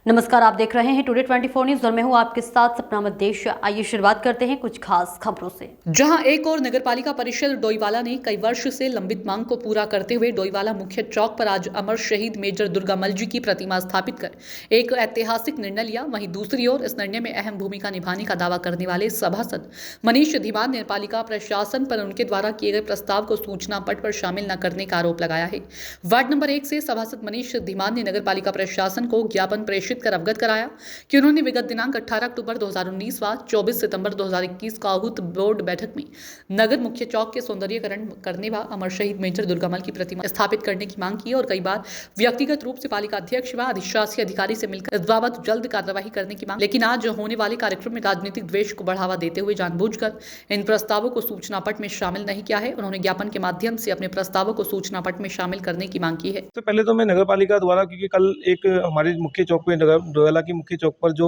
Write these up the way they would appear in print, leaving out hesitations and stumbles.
नमस्कार, आप देख रहे हैं टुडे 24 न्यूज और मैं हूं आपके साथ सपना मदेश। आइए शुरुआत करते हैं कुछ खास खबरों से। जहां एक और नगरपालिका परिषद डोईवाला ने कई वर्ष से लंबित मांग को पूरा करते हुए डोईवाला मुख्य चौक पर आज अमर शहीद मेजर दुर्गामल जी की प्रतिमा स्थापित कर एक ऐतिहासिक निर्णय लिया। वहीं दूसरी ओर इस निर्णय में अहम भूमिका निभाने का दावा करने वाले सभासद मनीष धीमान ने नगरपालिका प्रशासन पर उनके द्वारा किए गए प्रस्ताव को सूचना पट पर शामिल न करने का आरोप लगाया है। वार्ड नंबर 1 से सभासद मनीष धीमान ने नगरपालिका प्रशासन को ज्ञापन प्रेषित कर अवगत कराया कि उन्होंने विगत दिनांक 18 अक्टूबर 2019 व 24 सितंबर 2021 का आहूत बोर्ड बैठक में नगर मुख्य चौक के सौंदर्यीकरण करने व अमर शहीद मेजर दुर्गामल की प्रतिमा स्थापित करने की मांग की और कई बार व्यक्तिगत रूप से पालिका अध्यक्ष व अधिशासी अधिकारी से मिलकर इस बाबत जल्द कार्यवाही करने की मांग, लेकिन आज होने वाले कार्यक्रम में राजनीतिक द्वेष को बढ़ावा देते हुए जानबूझकर इन प्रस्तावों को सूचना पट में शामिल नहीं किया है। उन्होंने ज्ञापन के माध्यम से अपने प्रस्तावों को सूचना पट में शामिल करने की मांग की है। तो पहले तो मैं नगर पालिका द्वारा, क्योंकि कल एक हमारे मुख्य चौक पे डोईवाला की मुख्य चौक पर जो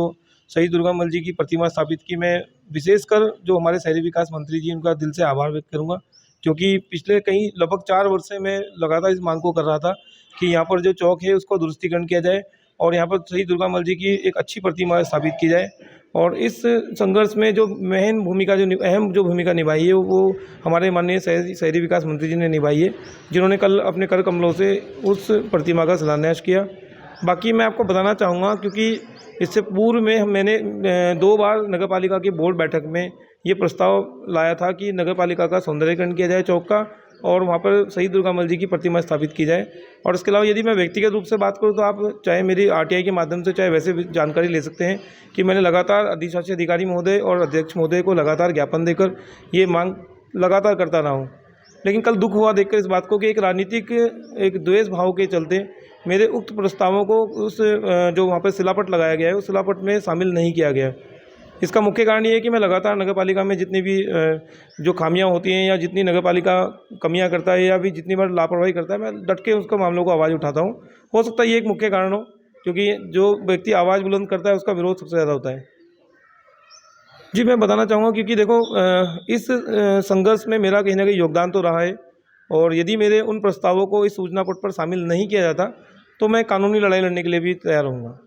शहीद दुर्गामल जी की प्रतिमा स्थापित की, मैं विशेषकर जो हमारे शहरी विकास मंत्री जी, उनका दिल से आभार व्यक्त करूंगा, क्योंकि पिछले कई लगभग 4 वर्ष से मैं लगातार इस मांग को कर रहा था कि यहाँ पर जो चौक है उसको दुरुस्तीकरण किया जाए और यहाँ पर शहीद दुर्गामल जी की एक अच्छी प्रतिमा स्थापित की जाए। और इस संघर्ष में जो अहम भूमिका निभाई है वो हमारे माननीय शहरी विकास मंत्री जी ने निभाई है, जिन्होंने कल अपने कर कमलों से उस प्रतिमा का शिलान्यास किया। बाकी मैं आपको बताना चाहूँगा, क्योंकि इससे पूर्व में मैंने 2 बार नगरपालिका की बोर्ड बैठक में ये प्रस्ताव लाया था कि नगरपालिका का सौंदर्यीकरण किया जाए चौक का और वहाँ पर शहीद दुर्गामल जी की प्रतिमा स्थापित की जाए। और इसके अलावा यदि मैं व्यक्तिगत रूप से बात करूँ तो आप चाहे मेरी आरटीआई के माध्यम से चाहे वैसे भी जानकारी ले सकते हैं कि मैंने लगातार अधिशासी अधिकारी महोदय और अध्यक्ष महोदय को लगातार ज्ञापन देकर ये मांग लगातार करता रहा हूँ। लेकिन कल दुख हुआ देखकर इस बात को कि एक राजनीतिक एक द्वेष भाव के चलते मेरे उक्त प्रस्तावों को उस जो वहाँ पर शिलापट लगाया गया है उस शिलापट में शामिल नहीं किया गया। इसका मुख्य कारण ये है कि मैं लगातार नगरपालिका में जितनी भी जो खामियां होती हैं या जितनी नगरपालिका कमियां करता है या भी जितनी बार लापरवाही करता है, मैं डट के उसका मामलों को आवाज़ उठाता हूं। हो सकता है ये एक मुख्य कारण हो, क्योंकि जो व्यक्ति आवाज़ बुलंद करता है उसका विरोध सबसे ज़्यादा होता है। जी, मैं बताना चाहूँगा, क्योंकि देखो इस संघर्ष में मेरा कहीं ना कहीं योगदान तो रहा है और यदि मेरे उन प्रस्तावों को इस सूचना पट पर शामिल नहीं किया जाता तो मैं कानूनी लड़ाई लड़ने के लिए भी तैयार रहूँगा।